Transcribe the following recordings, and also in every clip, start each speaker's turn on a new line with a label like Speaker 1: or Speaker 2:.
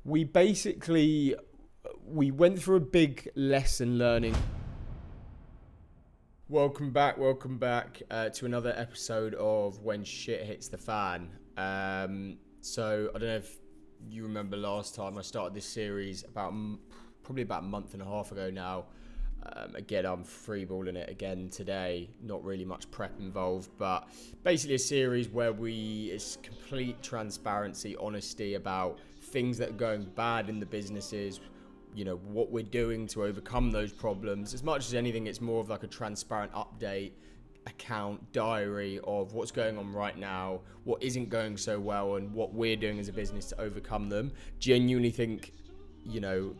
Speaker 1: we basically we went through a big lesson learning. Welcome back to another episode of When Shit Hits the Fan. So I don't know if you remember last time I started this series probably about a month and a half ago now. Again, I'm freeballing it again today. Not really much prep involved, but basically a series where it's complete transparency, honesty about things that are going bad in the businesses, what we're doing to overcome those problems. As much as anything, it's more of like a transparent update, account, diary of what's going on right now, what isn't going so well, and what we're doing as a business to overcome them. Genuinely think,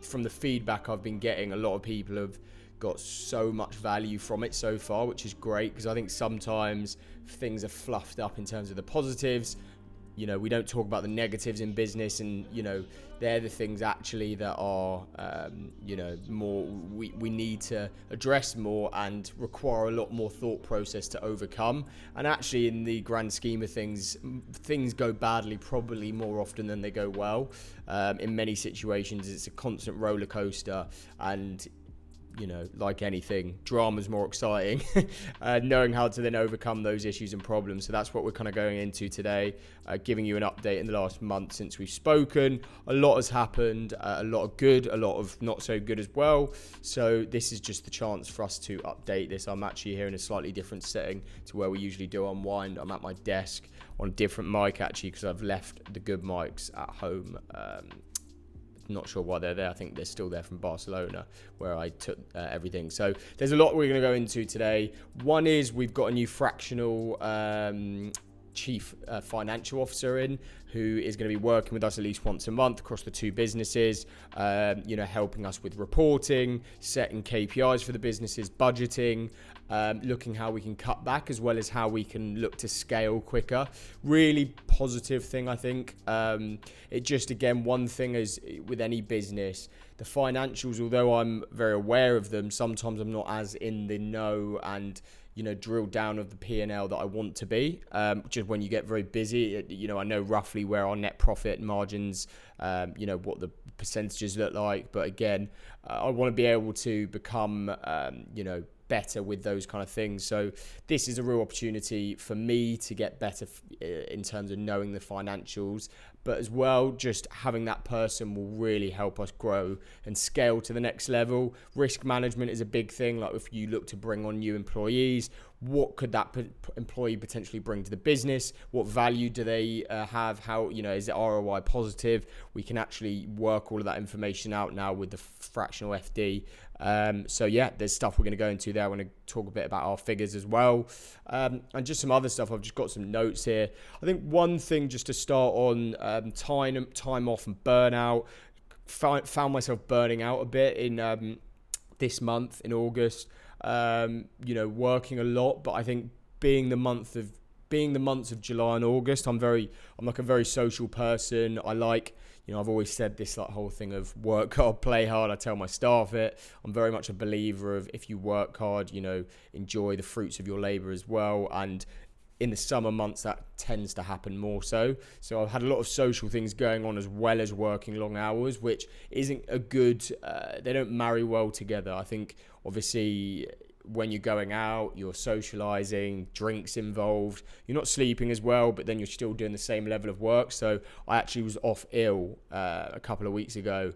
Speaker 1: from the feedback I've been getting, a lot of people have got so much value from it so far, which is great, because I think sometimes things are fluffed up in terms of the positives. We don't talk about the negatives in business, and they're the things actually that are more we need to address more and require a lot more thought process to overcome. And actually, in the grand scheme of things go badly probably more often than they go well. In many situations, it's a constant roller coaster, and like anything, drama's more exciting, knowing how to then overcome those issues and problems. So that's what we're kind of going into today, giving you an update in the last month since we've spoken. A lot has happened, a lot of good, a lot of not so good as well. So this is just the chance for us to update this. I'm actually here in a slightly different setting to where we usually do Unwind. I'm at my desk on a different mic actually, because I've left the good mics at home. Not sure why they're there. I think they're still there from Barcelona, where I took everything. So there's a lot we're going to go into today. One is we've got a new fractional chief financial officer in, who is going to be working with us at least once a month across the two businesses, helping us with reporting, setting KPIs for the businesses, budgeting, looking how we can cut back, as well as how we can look to scale quicker. Really positive thing, I think. It just, again, one thing is with any business, the financials, although I'm very aware of them, sometimes I'm not as in the know and drill down of the P&L that I want to be. Just when you get very busy, I know roughly where our net profit margins, what the percentages look like. But again, I want to be able to become, better with those kind of things. So this is a real opportunity for me to get better in terms of knowing the financials, but as well, just having that person will really help us grow and scale to the next level. Risk management is a big thing. Like if you look to bring on new employees, what could that employee potentially bring to the business? What value do they have? How, is it ROI positive? We can actually work all of that information out now with the fractional FD. So yeah, there's stuff we're going to go into there. I want to talk a bit about our figures as well, and just some other stuff. I've just got some notes here. I think one thing just to start on, time off and burnout. Found myself burning out a bit in this month in August. Working a lot, but I think being the months of July and August, I'm like a very social person. I like, I've always said this whole thing of work hard, play hard. I tell my staff it. I'm very much a believer of if you work hard, enjoy the fruits of your labor as well. And in the summer months, that tends to happen more so. So I've had a lot of social things going on as well as working long hours, which isn't a good, they don't marry well together. I think obviously when you're going out, you're socializing, drinks involved, you're not sleeping as well, but then you're still doing the same level of work. So I actually was off ill a couple of weeks ago,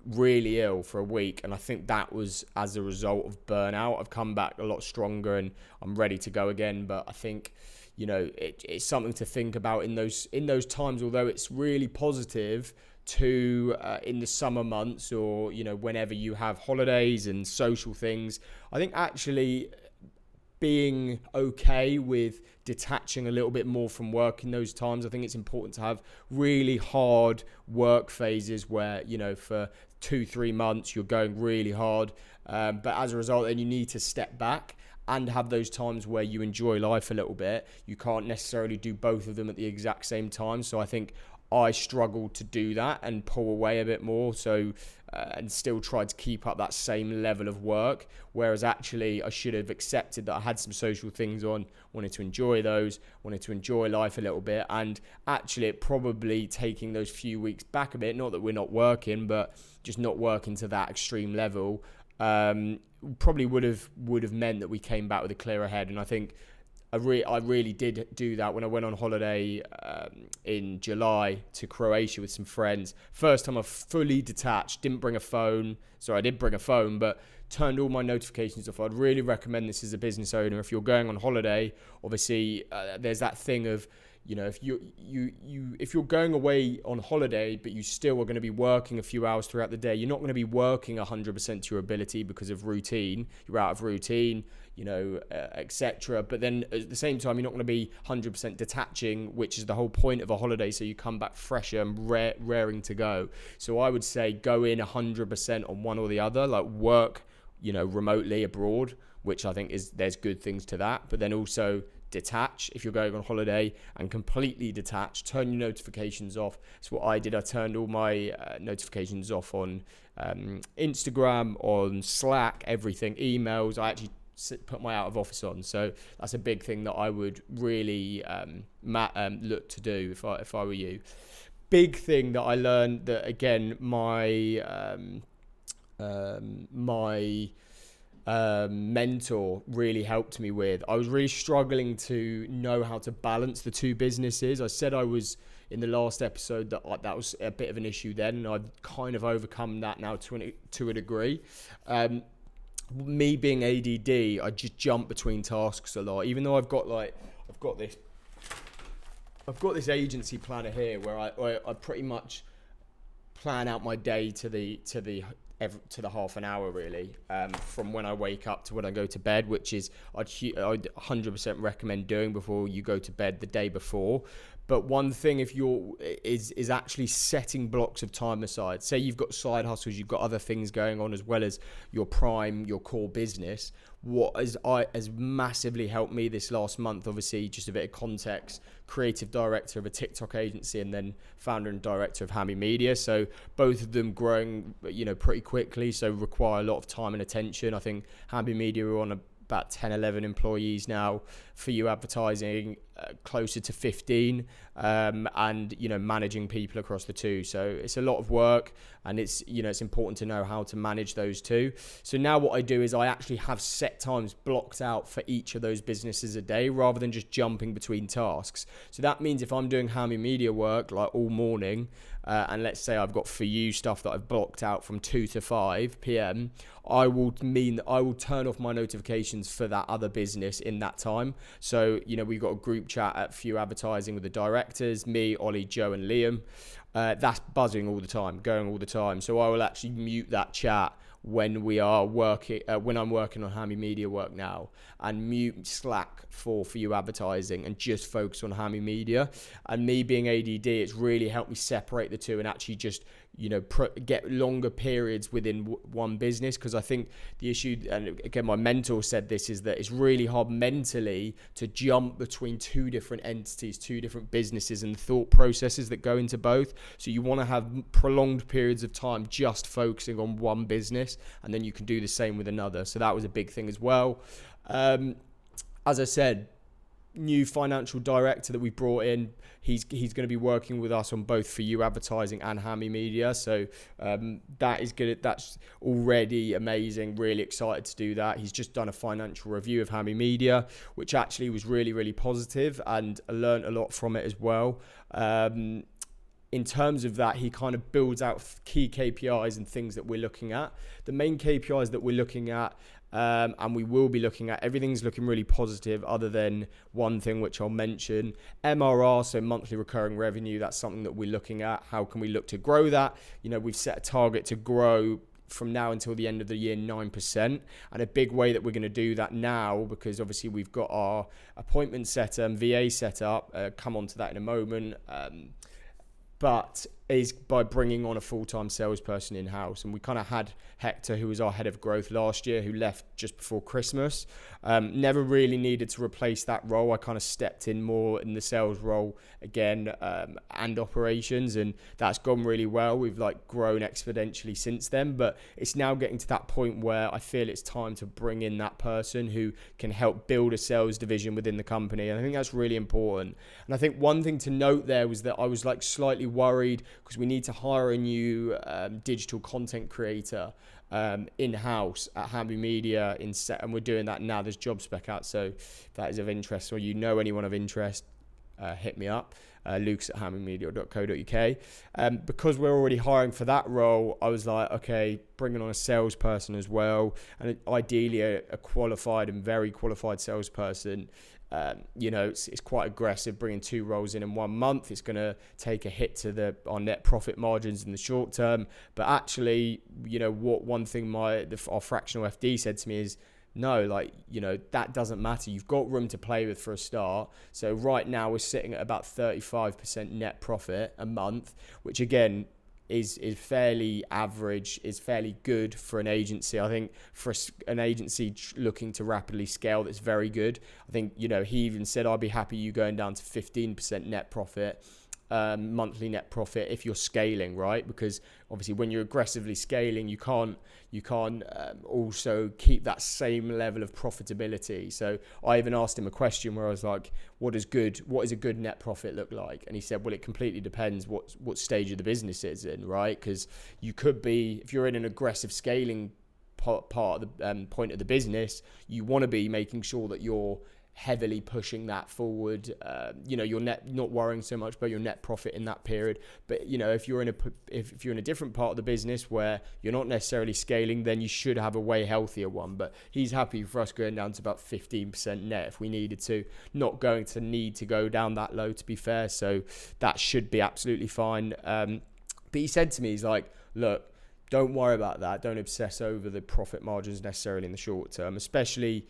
Speaker 1: really ill for a week, and I think that was as a result of burnout. I've come back a lot stronger and I'm ready to go again, but I think it's something to think about in those times. Although it's really positive to in the summer months, or whenever you have holidays and social things, I think actually being okay with detaching a little bit more from work in those times. I think it's important to have really hard work phases where, for 2-3 months you're going really hard. But as a result, then you need to step back and have those times where you enjoy life a little bit. You can't necessarily do both of them at the exact same time. So I think I struggled to do that and pull away a bit more. So, and still tried to keep up that same level of work. Whereas actually I should have accepted that I had some social things on, wanted to enjoy those, wanted to enjoy life a little bit. And actually it probably taking those few weeks back a bit, not that we're not working, but just not working to that extreme level, probably would have meant that we came back with a clearer head. And I think I really did do that when I went on holiday in July to Croatia with some friends. First time I fully detached, didn't bring a phone. Sorry, I did bring a phone, but turned all my notifications off. I'd really recommend this as a business owner. If you're going on holiday, obviously there's that thing of, if you're going away on holiday, but you still are going to be working a few hours throughout the day, you're not going to be working 100% to your ability because of routine. You're out of routine, etc. But then at the same time, you're not going to be 100% detaching, which is the whole point of a holiday. So you come back fresher and raring to go. So I would say go in 100% on one or the other, like work, remotely abroad, which I think there's good things to that. But then also detach if you're going on holiday, and completely detach, turn your notifications off. That's what I did. I turned all my notifications off on Instagram, on Slack, everything, emails. I actually put my out of office on. So that's a big thing that I would really look to do if I were you. Big thing that I learned, that again my mentor really helped me with. I was really struggling to know how to balance the two businesses. I said I was in the last episode that was a bit of an issue then, and I've kind of overcome that now to a degree. Me being ADD, I just jump between tasks a lot. Even though I've got this agency planner here where I pretty much plan out my day to the half an hour really, from when I wake up to when I go to bed, which is I'd 100% recommend doing before you go to bed the day before. But one thing, if is actually setting blocks of time aside. Say you've got side hustles, you've got other things going on as well as your core business. What has massively helped me this last month, obviously, just a bit of context, creative director of a TikTok agency and then founder and director of Hammy Media. So both of them growing, pretty quickly, so require a lot of time and attention. I think Hammy Media are on about 10, 11 employees now. For you advertising, closer to 15, and managing people across the two. So it's a lot of work, and it's important to know how to manage those two. So now what I do is I actually have set times blocked out for each of those businesses a day, rather than just jumping between tasks. So that means if I'm doing Hammy Media work like all morning, and let's say I've got For You stuff that I've blocked out from 2 to 5 p.m, I will turn off my notifications for that other business in that time. So, we've got a group chat at Few Advertising with the directors, me, Ollie, Joe and Liam. That's buzzing all the time, going all the time. So I will actually mute that chat when we are working, when I'm working on Hammy Media work now, and mute Slack for You Advertising and just focus on Hammy Media. And me being ADD, it's really helped me separate the two and actually just get longer periods within one business. Because I think the issue, and again my mentor said this, is that it's really hard mentally to jump between two different entities, two different businesses, and thought processes that go into both. So you want to have prolonged periods of time just focusing on one business, and then you can do the same with another. So that was a big thing as well. As I said, new financial director that we brought in, he's going to be working with us on both For You Advertising and Hammy Media. So that is good. That's already amazing. Really excited to do that. He's just done a financial review of Hammy Media, which actually was really, really positive, and I learned a lot from it as well. In terms of that, he kind of builds out key KPIs and things that we're looking at. The main KPIs that we're looking at, and we will be looking at, everything's looking really positive other than one thing which I'll mention. MRR, so monthly recurring revenue, that's something that we're looking at. How can we look to grow that? We've set a target to grow from now until the end of the year 9%, and a big way that we're going to do that now, because obviously we've got our appointment setter and VA set up, come on to that in a moment, but is by bringing on a full-time salesperson in-house. And we kind of had Hector, who was our head of growth last year, who left just before Christmas. Never really needed to replace that role. I kind of stepped in more in the sales role again, and operations, and that's gone really well. We've like grown exponentially since then, but it's now getting to that point where I feel it's time to bring in that person who can help build a sales division within the company. And I think that's really important. And I think one thing to note there was that I was like slightly worried because we need to hire a new digital content creator in-house at Hamby Media and we're doing that now. There's job spec out, so if that is of interest or you know anyone of interest, hit me up, Lucas at hambymedia.co.uk. Because we're already hiring for that role, I was like, okay, bringing on a salesperson as well, and ideally a qualified and very qualified salesperson. It's quite aggressive bringing 2 roles in 1 month. It's going to take a hit to our net profit margins in the short term. But actually, one thing our fractional FD said to me is, no, that doesn't matter. You've got room to play with for a start. So right now we're sitting at about 35% net profit a month, which again is fairly average, is fairly good for an agency. I think for an agency looking to rapidly scale, that's very good. I think, he even said, I'd be happy you going down to 15% net profit, monthly net profit if you're scaling, right? Because obviously when you're aggressively scaling, you can't also keep that same level of profitability. So I even asked him a question where I was like, what is a good net profit look like? And he said, well, it completely depends what stage of the business it's in, right? Because you could be, if you're in an aggressive scaling part of the point of the business, you want to be making sure that you're heavily pushing that forward. You're not worrying so much about your net profit in that period. But if you're in a different part of the business where you're not necessarily scaling, then you should have a way healthier one. But he's happy for us going down to about 15% net if we needed to. Not going to need to go down that low, to be fair. So that should be absolutely fine. But he said to me, he's like, look, don't worry about that. Don't obsess over the profit margins necessarily in the short term, especially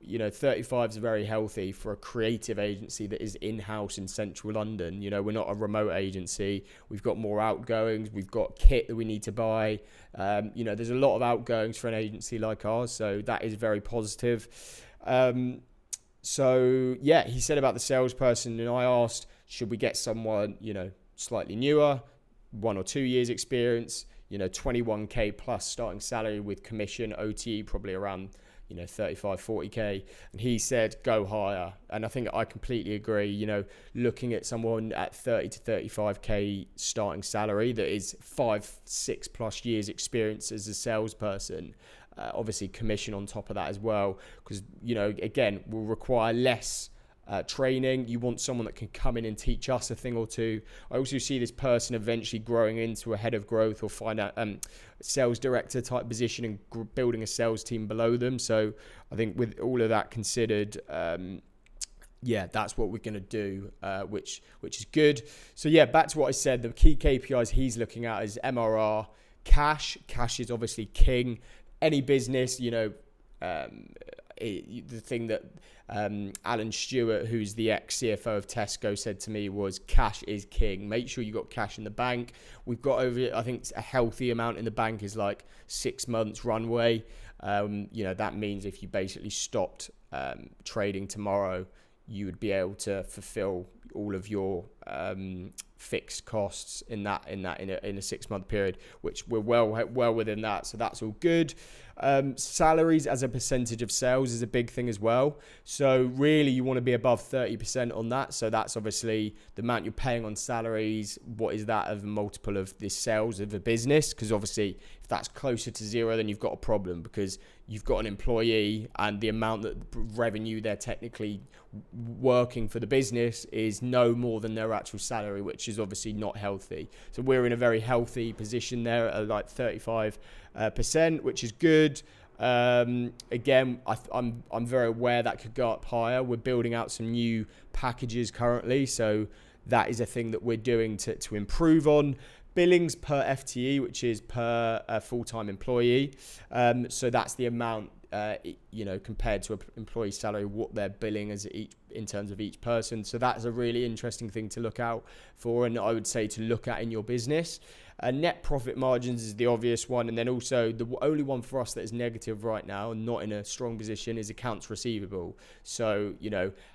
Speaker 1: 35 is very healthy for a creative agency that is in-house in central London. We're not a remote agency. We've got more outgoings. We've got kit that we need to buy. There's a lot of outgoings for an agency like ours. So that is very positive. He said about the salesperson, and I asked, should we get someone, slightly newer, 1 or 2 years experience, 21k plus starting salary with commission, OTE probably around 35, 40k. And he said, go higher. And I think I completely agree. Looking at someone at 30 to 35k starting salary that is 5-6 plus years experience as a salesperson, obviously commission on top of that as well, because again, will require less training. You want someone that can come in and teach us a thing or two. I also see this person eventually growing into a head of growth or find out sales director type position and building a sales team below them. So I think with all of that considered, that's what we're going to do, which is good. So back to what I said, the key KPIs he's looking at is MRR, cash. Cash is obviously king. Any business, the thing that Alan Stewart, who's the ex-CFO of Tesco, said to me was cash is king. Make sure you got cash in the bank. We've got I think a healthy amount in the bank is like 6 months runway. That means if you basically stopped trading tomorrow, you would be able to fulfill all of your fixed costs in a 6 month period, which we're well within that. So that's all good. Salaries as a percentage of sales is a big thing as well. So really you want to be above 30% on that. So that's obviously the amount you're paying on salaries. What is that of a multiple of the sales of a business? Because obviously if that's closer to zero, then you've got a problem, because you've got an employee and the amount that revenue they're technically working for the business is no more than their actual salary, which is obviously not healthy. So we're in a very healthy position there at like 35%, which is good. Again, I'm very aware that could go up higher. We're building out some new packages currently, so that is a thing that we're doing to improve on. Billings per FTE, which is per full-time employee. So that's the amount compared to an employee's salary, what they're billing in terms of each person. So that's a really interesting thing to look out for, and I would say to look at in your business. Net profit margins is the obvious one, and then also the only one for us that is negative right now and not in a strong position is accounts receivable. So,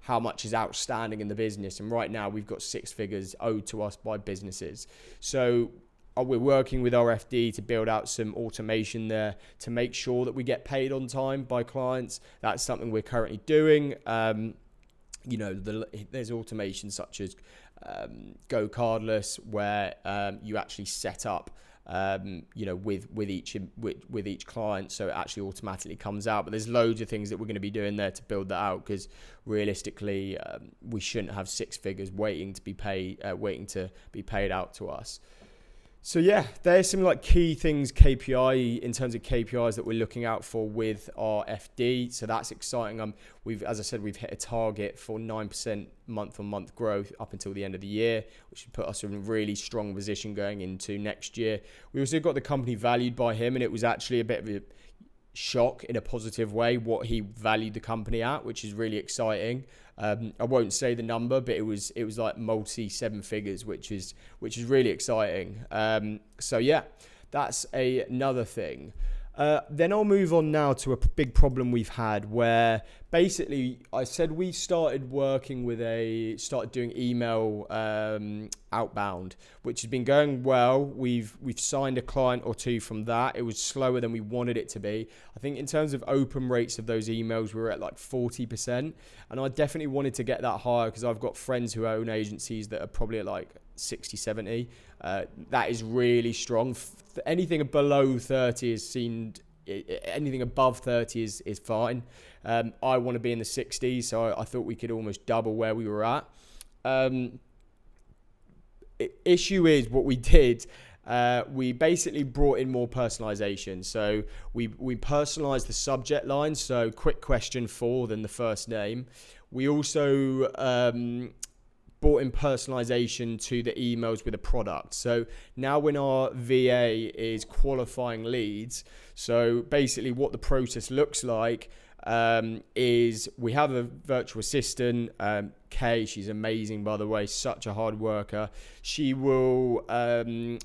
Speaker 1: how much is outstanding in the business, and right now we've got 6 figures owed to us by businesses. So we're working with our FD to build out some automation there to make sure that we get paid on time by clients. That's something we're currently doing. There's automation such as Go Cardless, where you actually set up with each client, so it actually automatically comes out. But there's loads of things that we're going to be doing there to build that out, because realistically we shouldn't have 6 figures waiting to be paid out to us. So yeah, there's some key things, KPI in terms of KPIs that we're looking out for with our FD. So that's exciting. We've hit a target for 9% month-on-month growth up until the end of the year, which would put us in a really strong position going into next year. We also got the company valued by him, and it was actually a bit of a shock in a positive way what he valued the company at, which is really exciting. I won't say the number, but it was like multi 7 figures, which is really exciting. So yeah, that's another thing. Then I'll move on now to a big problem we've had, where basically I said we started doing email outbound, which has been going well. We've signed a client or two from that. It was slower than we wanted it to be. I think in terms of open rates of those emails, we were at 40%, and I definitely wanted to get that higher because I've got friends who own agencies that are probably at 60, 70. That is really strong. Anything below 30 is seen. Anything above 30 is fine. I want to be in the 60s, so I thought we could almost double where we were at. Issue is what we did. We basically brought in more personalization. So we personalized the subject line. So quick question for than the first name. We also brought in personalization to the emails with a product. So now when our VA is qualifying leads, so basically what the process looks like is we have a virtual assistant, Kay. She's amazing, by the way, such a hard worker. She will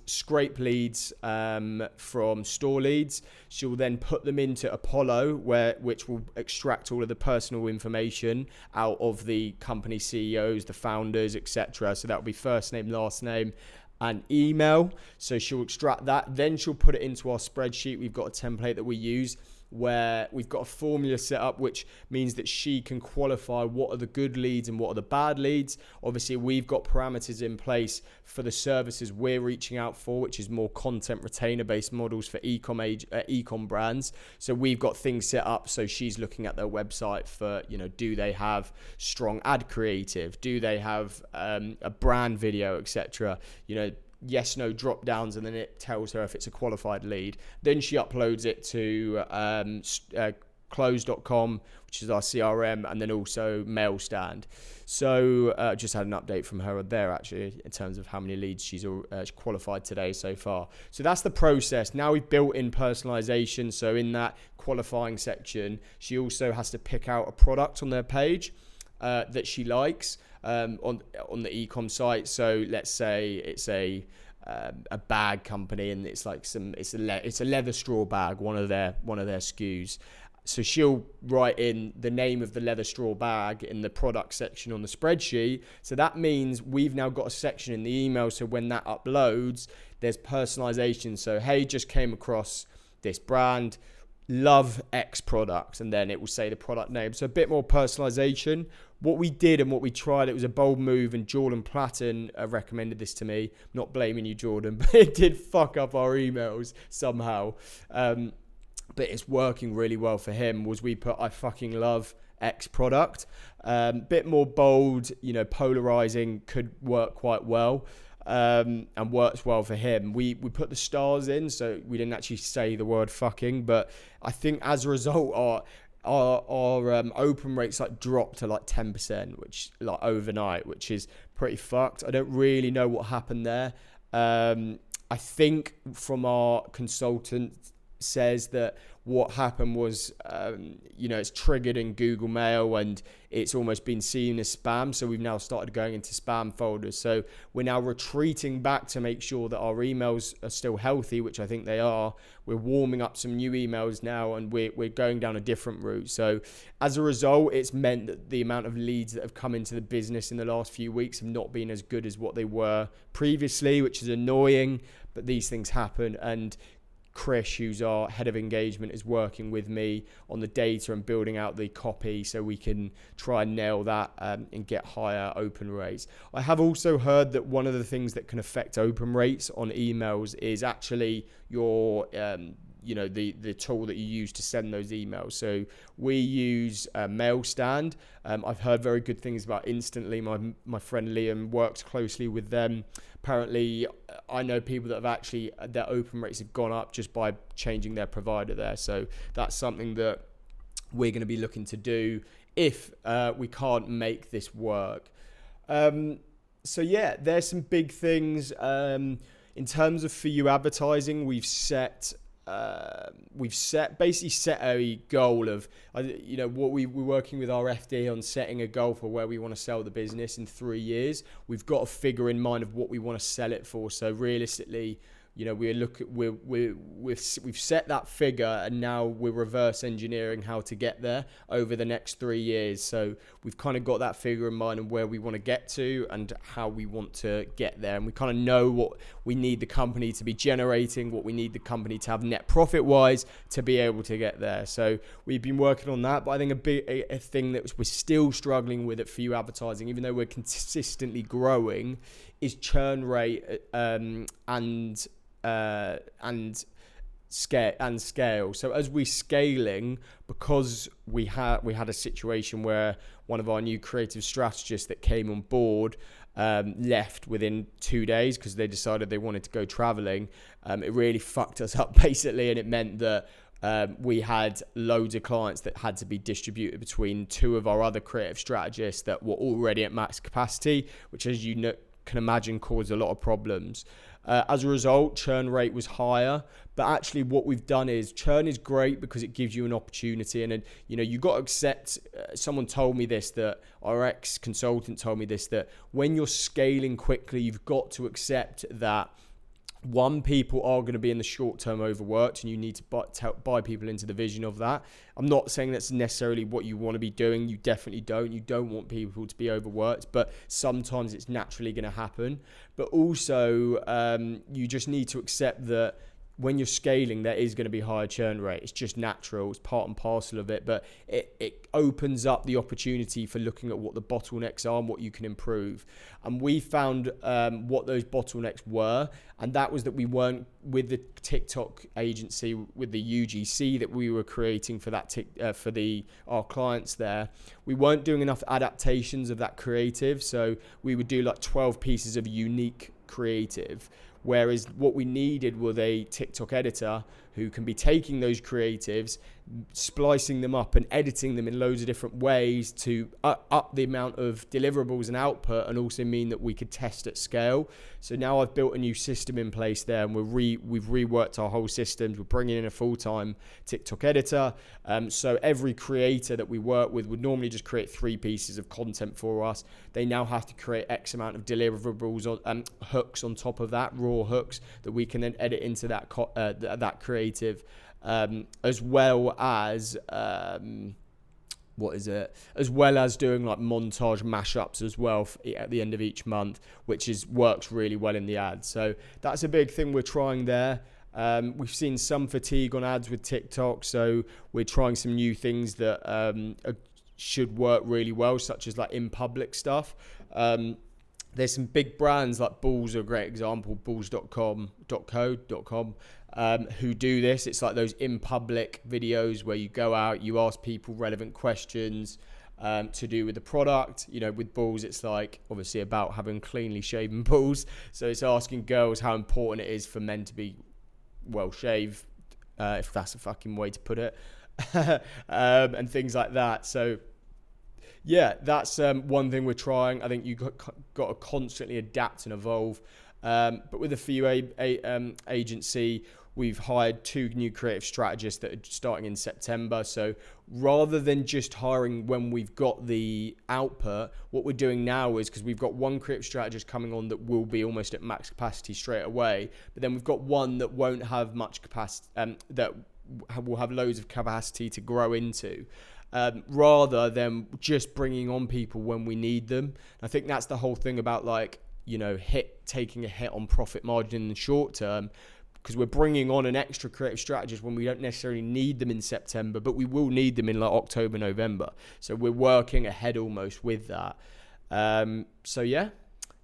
Speaker 1: scrape leads from store leads. She'll then put them into Apollo, which will extract all of the personal information out of the company CEOs, the founders, etc. So that will be first name, last name, and email. So she'll extract that. Then she'll put it into our spreadsheet. We've got a template that we use where we've got a formula set up, which means that she can qualify what are the good leads and what are the bad leads. Obviously, we've got parameters in place for the services we're reaching out for, which is more content retainer based models for ecom brands. So we've got things set up. So she's looking at their website for, do they have strong ad creative? Do they have a brand video, etc.? Yes, no drop downs, and then it tells her if it's a qualified lead. Then she uploads it to close.com, which is our CRM, and then also Mailstand. So just had an update from her there actually in terms of how many leads she's qualified today so far. So that's the process. Now we've built in personalization. So in that qualifying section, she also has to pick out a product on their page that she likes on the ecom site. So let's say it's a bag company, and it's a leather straw bag, one of their SKUs. So she'll write in the name of the leather straw bag in the product section on the spreadsheet. So that means we've now got a section in the email. So when that uploads, there's personalization. So, hey, just came across this brand, love X product, and then it will say the product name. So a bit more personalization. What we did and what we tried, it was a bold move, and Jordan Platten recommended this to me. Not blaming you, Jordan, but it did fuck up our emails somehow. But it's working really well for him. Was we put I fucking love X product. Bit more bold, polarizing, could work quite well. And works well for him. We put the stars in, so we didn't actually say the word fucking, but I think as a result our open rates dropped to 10%, which overnight, which is pretty fucked. I don't really know what happened there. I think from our consultant says that what happened was, it's triggered in Google Mail and it's almost been seen as spam. So we've now started going into spam folders. So we're now retreating back to make sure that our emails are still healthy, which I think they are. We're warming up some new emails now, and we're going down a different route. So as a result, it's meant that the amount of leads that have come into the business in the last few weeks have not been as good as what they were previously, which is annoying, but these things happen. And Chris, who's our head of engagement, is working with me on the data and building out the copy so we can try and nail that and get higher open rates. I have also heard that one of the things that can affect open rates on emails is actually your the tool that you use to send those emails. So we use MailStand. I've heard very good things about Instantly. My friend Liam works closely with them. Apparently, I know people that have actually, their open rates have gone up just by changing their provider there. So that's something that we're going to be looking to do if we can't make this work. So yeah, there's some big things. In terms of For You advertising, we've basically set a goal of, what we're working with our FD on setting a goal for where we want to sell the business in 3 years. We've got a figure in mind of what we want to sell it for. So realistically, we've set that figure, and now we're reverse engineering how to get there over the next 3 years. So we've kind of got that figure in mind and where we want to get to and how we want to get there. And we kind of know what we need the company to be generating, what we need the company to have net profit wise to be able to get there. So we've been working on that. But I think a thing that we're still struggling with at For You advertising, even though we're consistently growing, is churn rate and scale. So as we're scaling, because we had a situation where one of our new creative strategists that came on board left within 2 days because they decided they wanted to go traveling. It really fucked us up basically, and it meant that we had loads of clients that had to be distributed between two of our other creative strategists that were already at max capacity, which, as you know, can imagine, caused a lot of problems. As a result, churn rate was higher. But actually what we've done is, churn is great because it gives you an opportunity. And then, you got to accept, someone told me this, that our ex-consultant told me this, that when you're scaling quickly, you've got to accept that people are going to be in the short term overworked, and you need to buy people into the vision of that. I'm not saying that's necessarily what you want to be doing. You definitely don't. You don't want people to be overworked, but sometimes it's naturally going to happen. But also, you just need to accept that when you're scaling, there is going to be higher churn rate. It's just natural. It's part and parcel of it, but it opens up the opportunity for looking at what the bottlenecks are and what you can improve. And we found what those bottlenecks were, and that was that we weren't, with the TikTok agency, with the UGC that we were creating for that our clients there, we weren't doing enough adaptations of that creative. So we would do like 12 pieces of unique creative. Whereas what we needed was a TikTok editor who can be taking those creatives, splicing them up and editing them in loads of different ways to up the amount of deliverables and output, and also mean that we could test at scale. So now I've built a new system in place there, and we've reworked our whole systems. We're bringing in a full-time TikTok editor. So every creator that we work with would normally just create 3 pieces of content for us. They now have to create X amount of deliverables and hooks on top of that, raw hooks that we can then edit into that creative. As well as doing like montage mashups as well at the end of each month, which works really well in the ads. So that's a big thing we're trying there. We've seen some fatigue on ads with TikTok, so we're trying some new things that should work really well, such as like in public stuff. There's some big brands like Bulls are a great example, bulls.com, .co.com, who do this. It's like those in public videos where you go out, you ask people relevant questions to do with the product. With Bulls, it's like obviously about having cleanly shaven balls. So it's asking girls how important it is for men to be well shaved, if that's a fucking way to put it, and things like that. So yeah, that's one thing we're trying. I think you've got to constantly adapt and evolve. But with the For You agency, we've hired 2 new creative strategists that are starting in September. So rather than just hiring when we've got the output, what we're doing now is, because we've got 1 creative strategist coming on that will be almost at max capacity straight away, but then we've got 1 that won't have much capacity, that will have loads of capacity to grow into. Rather than just bringing on people when we need them. I think that's the whole thing about, like, you know, taking a hit on profit margin in the short term, because we're bringing on an extra creative strategist when we don't necessarily need them in September, but we will need them in like October, November. So we're working ahead almost with that. So yeah,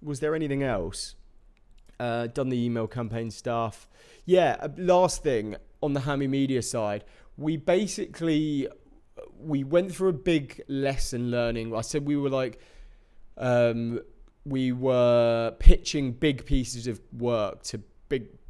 Speaker 1: was there anything else? Done the email campaign stuff. Yeah, last thing on the Hammy Media side, we went through a big lesson learning. I said we were pitching big pieces of work to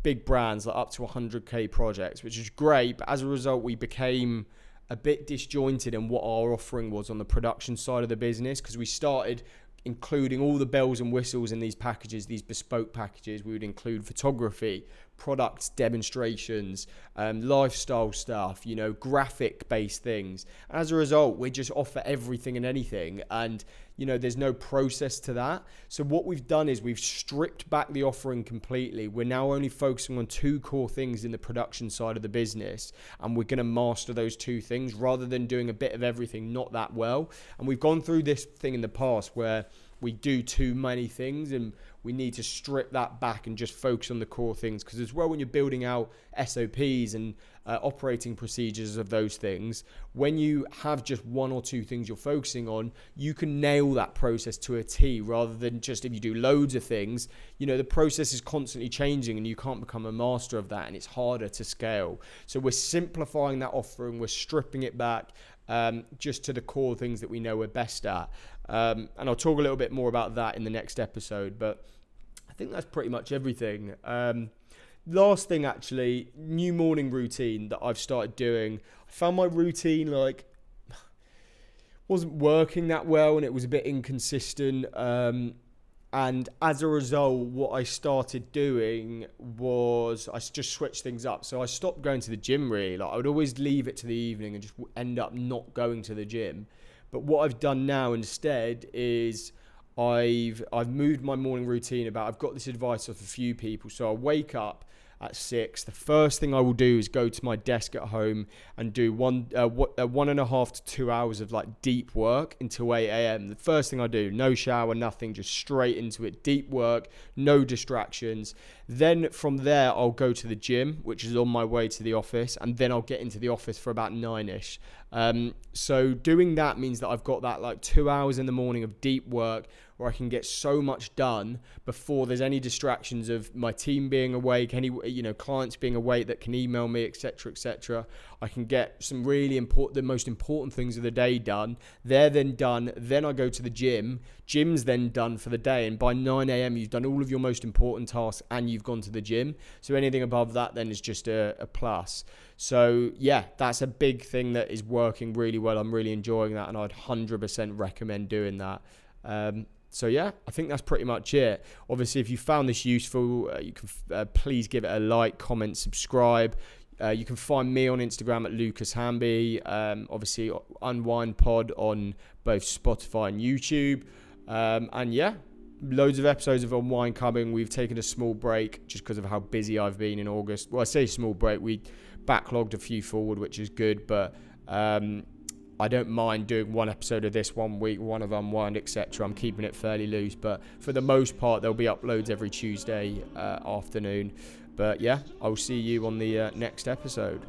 Speaker 1: big brands, like up to 100k projects, which is great. But as a result, we became a bit disjointed in what our offering was on the production side of the business, because we started including all the bells and whistles in these packages, these bespoke packages. We would include photography, products, demonstrations, lifestyle stuff, you know, graphic based things. As a result, we just offer everything and anything, and you know, there's no process to that. So what we've done is we've stripped back the offering completely. We're now only focusing on 2 core things in the production side of the business, and we're going to master those 2 things rather than doing a bit of everything not that well. And we've gone through this thing in the past where we do too many things, and we need to strip that back and just focus on the core things. Because as well, when you're building out SOPs and operating procedures of those things, when you have just 1 or 2 things you're focusing on, you can nail that process to a T, rather than just if you do loads of things, you know, the process is constantly changing and you can't become a master of that, and it's harder to scale. So we're simplifying that offering, we're stripping it back just to the core things that we know we're best at. And I'll talk a little bit more about that in the next episode, but I think that's pretty much everything. Last thing, actually, new morning routine that I've started doing. I found my routine wasn't working that well, and it was a bit inconsistent. And as a result, what I started doing was I just switched things up. So I stopped going to the gym, really. Like, I would always leave it to the evening and just end up not going to the gym. But what I've done now instead is I've moved my morning routine about. I've got this advice off a few people. So I wake up at 6. The first thing I will do is go to my desk at home and do 1.5 to 2 hours of like deep work until 8 a.m. The first thing I do, no shower, nothing, just straight into it, deep work, no distractions. Then from there, I'll go to the gym, which is on my way to the office, and then I'll get into the office for about 9ish. So doing that means that I've got that like 2 hours in the morning of deep work where I can get so much done before there's any distractions of my team being awake, any, you know, clients being awake that can email me, etc., etc. I can get some really the most important things of the day done. They're then done. Then I go to the gym. Gym's then done for the day. And by 9 a.m., you've done all of your most important tasks and you've gone to the gym. So anything above that then is just a plus. So yeah, that's a big thing that is working really well. I'm really enjoying that, and I'd 100% recommend doing that. So yeah, I think that's pretty much it. Obviously, if you found this useful, you can please give it a like, comment, subscribe. You can find me on Instagram at Lucas Hamby. Obviously, Unwind Pod on both Spotify and YouTube. And yeah, loads of episodes of Unwind coming. We've taken a small break just because of how busy I've been in August. Well, I say small break. We backlogged a few forward, which is good, but I don't mind doing 1 episode of this 1 week, 1 of Unwind, etc. I'm keeping it fairly loose, but for the most part, there'll be uploads every Tuesday afternoon. But yeah, I'll see you on the next episode.